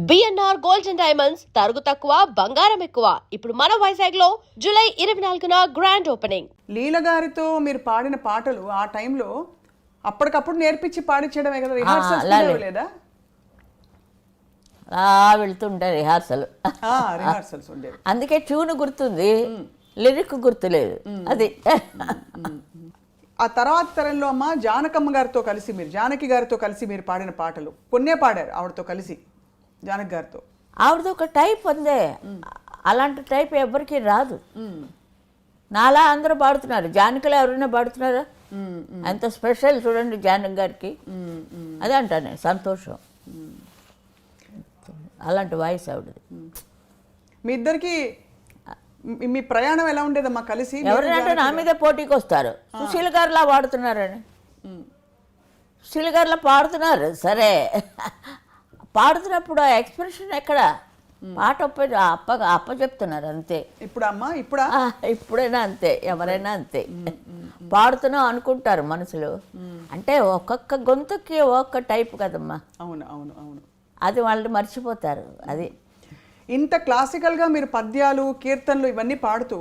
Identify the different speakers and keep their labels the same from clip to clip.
Speaker 1: BNR gold and diamonds తరుగు తక్కువ బంగారం ఎక్కువ. ఇప్పుడు మన వైజాగ్ లో జూలై 24న గ్రాండ్ ఓపెనింగ్.
Speaker 2: లీల గారితో మీరు పాడిన పాటలు ఆ టైంలో అప్పటికప్పుడు నేర్పించి పాడించడమే కదా, రిహార్సల్స్ లేదా?
Speaker 3: వెళ్తుండే రిహార్సల్,
Speaker 2: రిహార్సల్స్ ఉండేవి.
Speaker 3: అందుకే ట్యూన్ గుర్తుంది, లిరిక్ గుర్తులేదు. అది
Speaker 2: ఆ తర్వాత తరంలో అమ్మ జానకమ్మ గారితో కలిసి మీరు, జానకి గారితో కలిసి మీరు పాడిన పాటలు కొన్నే పాడారు ఆవిడతో కలిసి, జానకి గారితో.
Speaker 3: ఆవిడది ఒక టైప్ అందే, అలాంటి టైప్ ఎవరికి రాదు. నాలా అందరూ పాడుతున్నారు, జానకిలో ఎవరైనా పాడుతున్నారా? అంత స్పెషల్ చూడండి జానకి గారికి. అదే అంటాను నేను, సంతోషం. అలాంటి వాయిస్ ఆవిడది.
Speaker 2: మీ ఇద్దరికి మీ ప్రయాణం ఎలా ఉండేదమ్మా కలిసి?
Speaker 3: ఎవరంటే నా మీద పోటీకి వస్తారు, సుశీల్ గారిలా పాడుతున్నారని. సుశీల్ గారిలా పాడుతున్నారు, సరే పాడుతున్నప్పుడు ఆ ఎక్స్ప్రెషన్ ఎక్కడ? పాట అప్ప చెప్తున్నారు అంతే.
Speaker 2: ఇప్పుడు అమ్మా
Speaker 3: ఇప్పుడైనా అంతే, ఎవరైనా అంతే. పాడుతున్నాం అనుకుంటారు మనసులో, అంటే ఒక్కొక్క గొంతుకి ఒక్కొక్క టైప్ కదమ్మా.
Speaker 2: అవును అవును అవును,
Speaker 3: అది వాళ్ళు మర్చిపోతారు. అది
Speaker 2: ఇంత క్లాసికల్గా మీరు పద్యాలు కీర్తనలు ఇవన్నీ పాడుతూ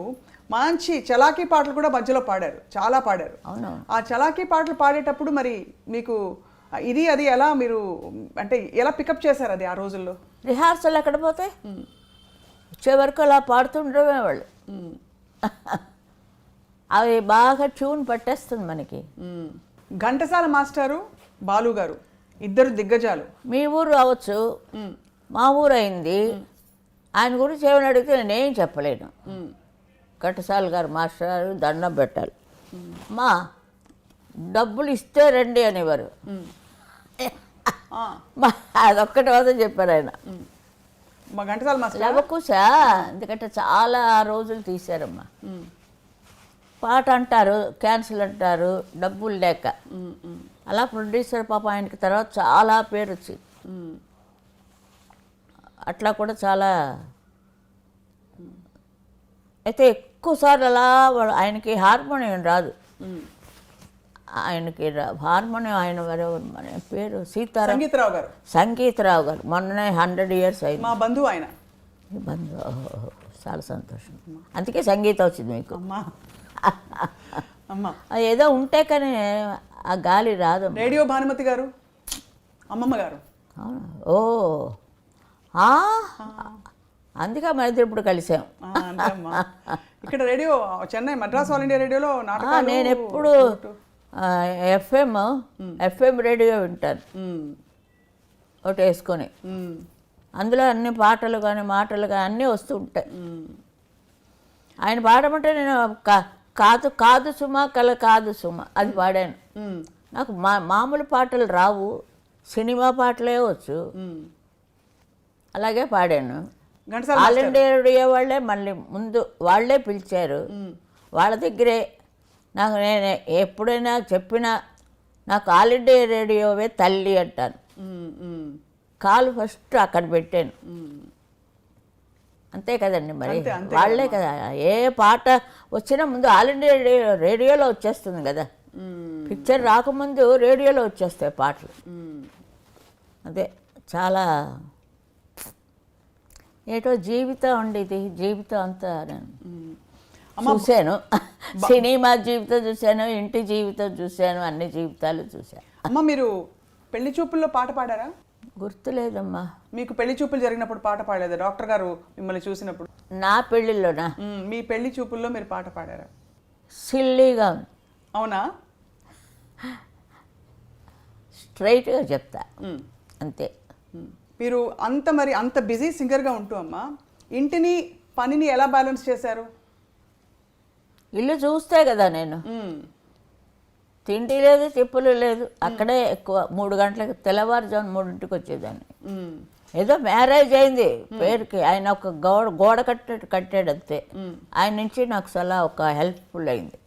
Speaker 2: మంచి చలాకీ పాటలు కూడా మధ్యలో పాడారు, చాలా పాడారు.
Speaker 3: అవును.
Speaker 2: ఆ చలాకీ పాటలు పాడేటప్పుడు మరి మీకు ఇది అది ఎలా మీరు అంటే ఎలా పికప్ చేశారు అది ఆ రోజుల్లో?
Speaker 3: రిహార్సల్ ఎక్కడ పోతే వచ్చే వరకు అలా పాడుతుండమే వాళ్ళు. అవి బాగా ట్యూన్ పట్టేస్తుంది మనకి.
Speaker 2: ఘంటసాల మాస్టారు, బాలు గారు ఇద్దరు దిగ్గజాలు.
Speaker 3: మీ ఊరు అవ్వచ్చు, మా ఊరు అయింది. ఆయన గురించి ఏమైనా అడిగితే నేనేం చెప్పలేను. ఘంటసాల గారు మాస్టర్ దండం పెట్టాలి. మా డబ్బులు ఇస్తే రండి అనేవారు. అదొక్కటి మాత్రం చెప్పారు ఆయన.
Speaker 2: మా ఘంటసాల మాస్టర్
Speaker 3: లవకుశా, ఎందుకంటే చాలా రోజులు తీశారమ్మా. పాట అంటారు, క్యాన్సిల్ అంటారు, డబ్బులు లేక. అలా ప్రొడ్యూసర్ పాప ఆయనకి తర్వాత చాలా పేరు వచ్చింది. అట్లా కూడా చాలా. అయితే ఎక్కువసార్లు అలా ఆయనకి హార్మోనియం రాదు. ఆయనకి హార్మోనియం ఆయన మన పేరు
Speaker 2: సంగీతరావు గారు.
Speaker 3: సంగీతరావు గారు మొన్ననే 100 years అయింది.
Speaker 2: మా బంధువు ఆయన.
Speaker 3: బంధువు, చాలా సంతోషం. అందుకే సంగీతం వచ్చింది మీకు. ఏదో ఉంటే కానీ ఆ గాలి రాదు.
Speaker 2: రేడియో భానుమతి గారు, అమ్మమ్మ గారు.
Speaker 3: ఓ అందుకే మన ఇద్దరు ఇప్పుడు కలిసాం.
Speaker 2: ఇక్కడ radio Chennai Madras all India రేడియోలో నాటకాలు.
Speaker 3: నేను ఎప్పుడు ఎఫ్ఎం రేడియో వింటాను ఒకటి వేసుకొని. అందులో అన్ని పాటలు కానీ మాటలు కానీ అన్నీ వస్తూ ఉంటాయి. ఆయన పాడమంటే నేను కాదు కాదు సుమ కల కాదు సుమ అది పాడాను. నాకు మామూలు పాటలు రావు, సినిమా పాటలే వచ్చు, అలాగే పాడాను. ఆల్ ఇండియా రేడియో వాళ్ళే మళ్ళీ ముందు వాళ్ళే పిలిచారు. వాళ్ళ దగ్గరే నాకు నేను ఎప్పుడైనా చెప్పినా నాకు ఆల్ ఇండియా రేడియోవే తల్లి అంటాను. కాలు ఫస్ట్ అక్కడ పెట్టాను, అంతే కదండి. మరి వాళ్ళే కదా, ఏ పాట వచ్చినా ముందు ఆల్ ఇండియా రేడియోలో వచ్చేస్తుంది కదా. పిక్చర్ రాకముందు రేడియోలో వచ్చేస్తాయి పాటలు. అదే చాలా ఏటో జీవితం అండి ఇది. జీవితం అంతా నేను చూశాను, సినిమా జీవితం చూశాను, ఇంటి జీవితం చూశాను, అన్ని జీవితాలు చూశాను.
Speaker 2: అమ్మ మీరు పెళ్లి చూపుల్లో పాట పాడారా?
Speaker 3: గుర్తులేదమ్మా.
Speaker 2: మీకు పెళ్లి చూపులు జరిగినప్పుడు పాట పాడలేదా డాక్టర్ గారు మిమ్మల్ని చూసినప్పుడు?
Speaker 3: నా పెళ్ళిళ్ళోనా?
Speaker 2: మీ పెళ్లి చూపుల్లో మీరు పాట పాడారా?
Speaker 3: సిల్లీగా ఉంది.
Speaker 2: అవునా?
Speaker 3: స్ట్రైట్గా చెప్తా, అంతే.
Speaker 2: మీరు అంత బిజీ సింగర్గా ఉంటూ అమ్మా ఇంటిని పనిని ఎలా బ్యాలెన్స్ చేశారు?
Speaker 3: ఇల్లు చూస్తే కదా నేను, తిండి లేదు తిప్పులు లేదు. అక్కడే ఎక్కువ 3 గంటలకు తెల్లవారుజాము 3ంటికి వచ్చేదాన్ని. ఏదో మ్యారేజ్ అయింది పేరుకి, ఆయన ఒక గోడ కట్టాడు అంతే. ఆయన నుంచి నాకు చాలా ఒక హెల్ప్ఫుల్ అయింది.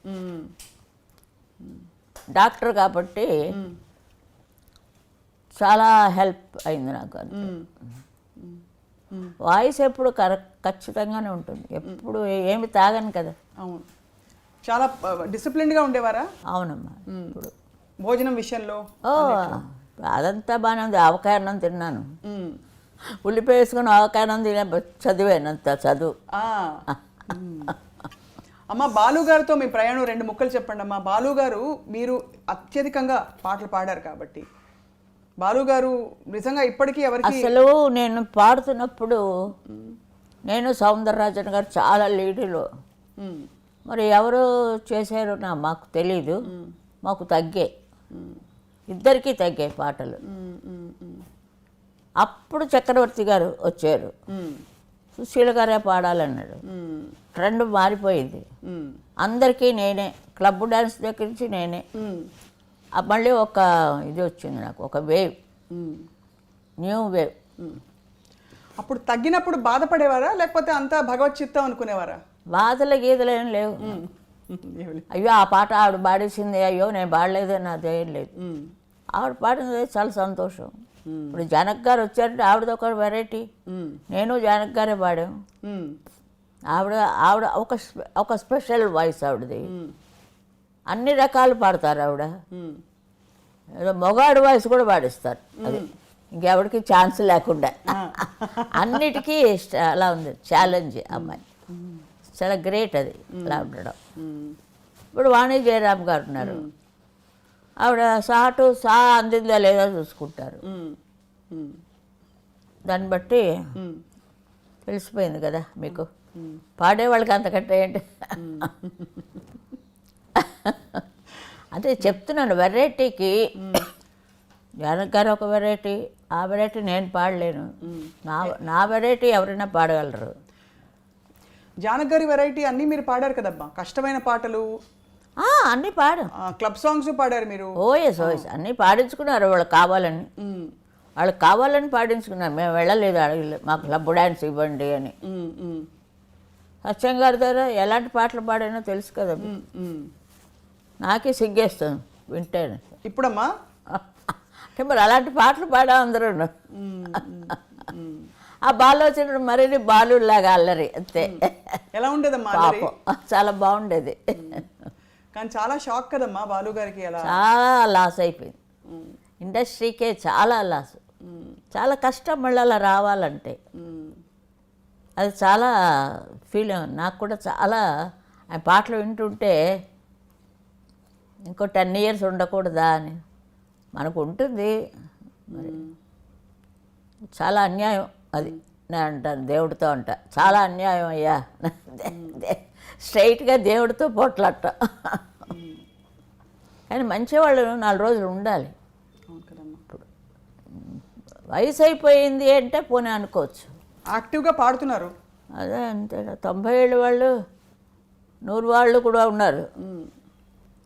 Speaker 3: డాక్టర్ కాబట్టి చాలా హెల్ప్ అయింది నాకు. వాయిస్ ఎప్పుడు ఖచ్చితంగానే ఉంటుంది, ఎప్పుడు ఏమి తాగను కదా.
Speaker 2: అవును, చాలా డిసిప్లిన్డ్గా ఉండేవారా?
Speaker 3: అవునమ్మా. ఇప్పుడు
Speaker 2: భోజనం విషయంలో
Speaker 3: అదంతా బాగానే ఉంది. ఆవకాయ అన్నం తిన్నాను, ఉల్లిపాయ వేసుకొని ఆవకాయనం తినే చదివానంత చదువు.
Speaker 2: ఆ. అమ్మ బాలు గారితో మీ ప్రయాణం 2 ముక్కలు చెప్పండి అమ్మా. బాలు గారు మీరు అత్యధికంగా పాటలు పాడారు కాబట్టి బాలు గారు నిజంగా ఇప్పటికీ ఎవరికి
Speaker 3: అసలు నేను పాడుతున్నప్పుడు నేను సౌందరరాజన్ గారు చాలా లీడులో,
Speaker 2: ఉమ్,
Speaker 3: మరి ఎవరు చేశారో మాకు తెలీదు, మాకు తగ్గాయి, ఇద్దరికీ తగ్గాయి పాటలు.
Speaker 2: ఉమ్, ఉమ్, ఉమ్,
Speaker 3: అప్పుడు చక్రవర్తి గారు వచ్చారు,
Speaker 2: ఉమ్,
Speaker 3: సుశీల గారే పాడాలన్నాడు.
Speaker 2: ఉమ్,
Speaker 3: ట్రెండ్ మారిపోయింది,
Speaker 2: ఉమ్,
Speaker 3: అందరికీ నేనే, క్లబ్ డ్యాన్స్ దగ్గర నుంచి నేనే.
Speaker 2: ఉమ్,
Speaker 3: మళ్ళీ ఒక ఇది వచ్చింది నాకు, ఒక వేవ్,
Speaker 2: ఉమ్,
Speaker 3: న్యూ వేవ్.
Speaker 2: ఉమ్. అప్పుడు తగ్గినప్పుడు బాధపడేవారా లేకపోతే అంతా భగవత్ చిత్తం అనుకునేవారా?
Speaker 3: బాధలు గీతలు ఏం లేవు.
Speaker 2: ఏం లేదు.
Speaker 3: అయ్యో ఆ పాట ఆవిడ పాడేసింది, అయ్యో నేను పాడలేదని అదేం లేదు.
Speaker 2: ఉమ్,
Speaker 3: ఆవిడ పాడినది చాలా సంతోషం. ఇప్పుడు జానక్ గారు వచ్చారంటే ఆవిడది ఒక వెరైటీ,
Speaker 2: ఉమ్,
Speaker 3: నేను జానక్ గారే పాడాము.
Speaker 2: ఉమ్,
Speaker 3: ఆవిడ ఆవిడ ఒక స్పెషల్ వాయిస్ ఆవిడది,
Speaker 2: ఉమ్,
Speaker 3: అన్ని రకాలు పాడతారు ఆవిడ.
Speaker 2: ఉమ్,
Speaker 3: ఏదో మొగాడు వాయిస్ కూడా పాడిస్తారు, అది ఇంకెవరికి ఛాన్స్ లేకుండా. అన్నిటికీ అలా ఉంది ఛాలెంజ్. అమ్మాయి చాలా గ్రేట్ అది అలా ఉండడం.
Speaker 2: ఉమ్,
Speaker 3: ఇప్పుడు వాణి జయరామ్ గారు ఉన్నారు, ఆవిడ సాటు సా అందిందా లేదా చూసుకుంటారు.
Speaker 2: ఉమ్, ఉమ్,
Speaker 3: దాన్ని బట్టి
Speaker 2: ఉమ్,
Speaker 3: తెలిసిపోయింది కదా మీకు, పాడేవాళ్ళకి అంతకంటే ఏంటి. అంటే చెప్తున్నాను, వెరైటీకి జానక్ గారు ఒక వెరైటీ, ఆ వెరైటీ నేను పాడలేను. నా వెరైటీ ఎవరైనా పాడగలరు.
Speaker 2: జానక్ గారి వెరైటీ అన్నీ మీరు పాడారు కదమ్మా, కష్టమైన పాటలు,
Speaker 3: అన్నీ పాడు.
Speaker 2: క్లబ్ సాంగ్స్ పాడారు మీరు.
Speaker 3: ఓఎస్ అన్నీ పాడించుకున్నారు వాళ్ళకి కావాలని,
Speaker 2: ఉమ్,
Speaker 3: వాళ్ళకి కావాలని పాడించుకున్నారు. మేము వెళ్ళలేదు, అడగలేదు మాకు క్లబ్ డ్యాన్స్ ఇవ్వండి అని.
Speaker 2: ఉమ్, ఉమ్,
Speaker 3: సత్యం గారి దగ్గర ఎలాంటి పాటలు పాడానో తెలుసు కదా,
Speaker 2: ఉమ్, ఉమ్.
Speaker 3: నాకే సిగ్గేస్తుంది వింటేనే.
Speaker 2: ఇప్పుడమ్మా
Speaker 3: అంటే మరి అలాంటి పాటలు పాడా అందరూ. ఆ బాలోచన మరిన్ని బాలులాగా అల్లరి అంతే.
Speaker 2: ఎలా ఉండేదమ్మా అల్లరి?
Speaker 3: పాపం చాలా బాగుండేది.
Speaker 2: కానీ చాలా షాక్ కదమ్మా బాలు గారికి ఎలా?
Speaker 3: చాలా లాస్ అయిపోయింది ఇండస్ట్రీకే, చాలా లాస్, చాలా కష్టం మళ్ళీ అలా రావాలంటే. అది చాలా ఫీల్ నాకు కూడా చాలా. ఆ పాటలు వింటుంటే ఇంకో 10 years ఉండకూడదా అని మనకు ఉంటుంది. మరి చాలా అన్యాయం అది. నేను అంటాను దేవుడితో చాలా అన్యాయం అయ్యా, స్ట్రైట్గా దేవుడితో పోట్లాట. కానీ మంచివాళ్ళు 4 రోజులు ఉండాలి.
Speaker 2: అవును కదమ్మా.
Speaker 3: ఇప్పుడు వయసు అయిపోయింది అంటే పోనీ అనుకోవచ్చు.
Speaker 2: యాక్టివ్గా పాడుతున్నారు.
Speaker 3: అదే అంతే, 90 ఏళ్ళ వాళ్ళు 100 వాళ్ళు కూడా ఉన్నారు.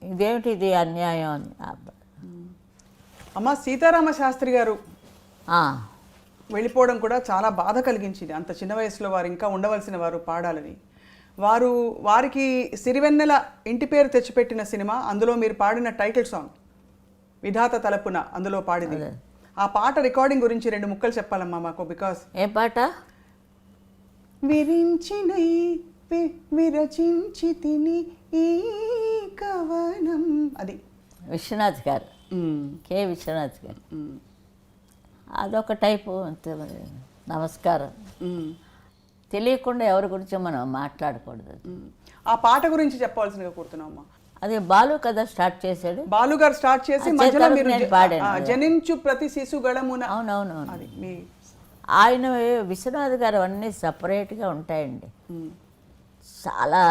Speaker 3: ఇదేమిటి ఇది అన్యాయం అని.
Speaker 2: అమ్మ సీతారామ శాస్త్రి గారు
Speaker 3: ఆ,
Speaker 2: వెళ్ళిపోవడం కూడా చాలా బాధ కలిగించింది. అంత చిన్న వయసులో వారు ఇంకా ఉండవలసిన వారు పాడాలని. వారికి సిరివెన్నెల ఇంటి పేరు తెచ్చిపెట్టిన సినిమా, అందులో మీరు పాడిన టైటిల్ సాంగ్ విధాత తలపున అందులో పాడింది. ఆ పాట రికార్డింగ్ గురించి 2 ముక్కలు చెప్పాలమ్మా మాకు. బికాస్
Speaker 3: ఏం పాట?
Speaker 2: విరించినై విరచించి తిని ఈ కవనం, అది
Speaker 3: విశ్వనాథ్ గారు, కే విశ్వనాథ్ గారు. అదొక టైపు అంతే. మరి నమస్కారం. తెలియకుండా ఎవరి గురించి మనం మాట్లాడకూడదు.
Speaker 2: ఆ పాట గురించి చెప్పవలసిందిగా కోరుతున్నామమ్మా.
Speaker 3: అది బాలు కదా స్టార్ట్ చేశాడు.
Speaker 2: బాలు గారు స్టార్ట్ చేసి మధ్యలో మీరు
Speaker 3: నేను పాడాను.
Speaker 2: జనించు ప్రతి శిశుగళమున,
Speaker 3: అవునవునవును.
Speaker 2: అది మీ
Speaker 3: ఆయన విశ్వనాథ్ గారు అన్నీ సపరేట్గా ఉంటాయండి. చాలా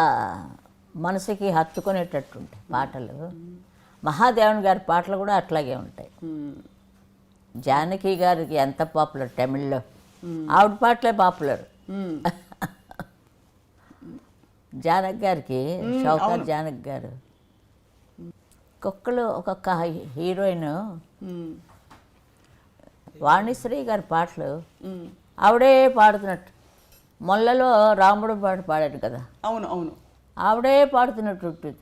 Speaker 3: మనసుకి హత్తుకునేటట్టు ఉంటాయి పాటలు. మహాదేవన్ గారి పాటలు కూడా అట్లాగే ఉంటాయి. జానకి గారికి ఎంత పాపులర్ తమిళ్లో, ఆవిడ పాటలే పాపులర్. జానక్ గారికి, షౌకర్ జానక్ గారు, ఒక్కొక్క హీరోయిన్ వాణిశ్రీ గారి పాటలు ఆవిడే పాడుతున్నట్టు. మొల్లలో రాముడు పాట పాడాడు కదా,
Speaker 2: అవును అవును
Speaker 3: ఆవిడే పాడుతున్నట్టు ఉంటుంది.